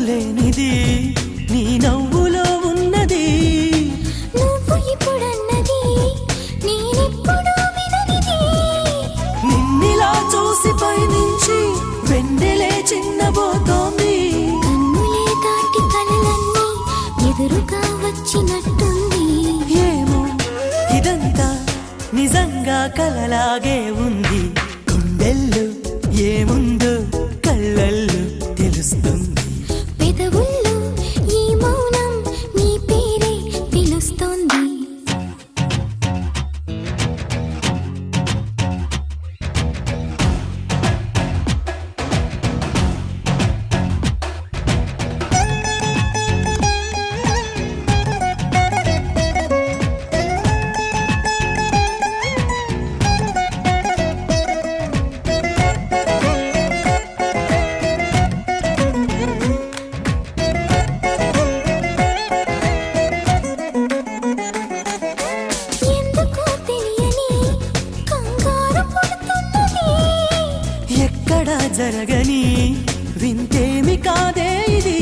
లేనిది నీ నవ్వులో ఉన్నది. నువ్వు ఇప్పుడన్నది నేనెప్పుడు విననిది. నిన్నిలా చూసి పైనుంచి వెన్నెలే చిన్నబోతోంది. కన్నులే దాటి కలలన్నీ ఎదురుగా వచ్చినట్టుంది. ఏమో ఇదంతా నిజంగా కలలాగే ఉంది. గుండెల్లో ఏముందో కళ్ళల్లో తెలుస్తుంది. పెదవుల్లో ఈ మౌనం నీ పేరే పిలుస్తోంది. ఎందుకో తెలియని కంగారు పుడుతున్నది. ఎక్కడా జరగని వింతేమి కాదే ఇది.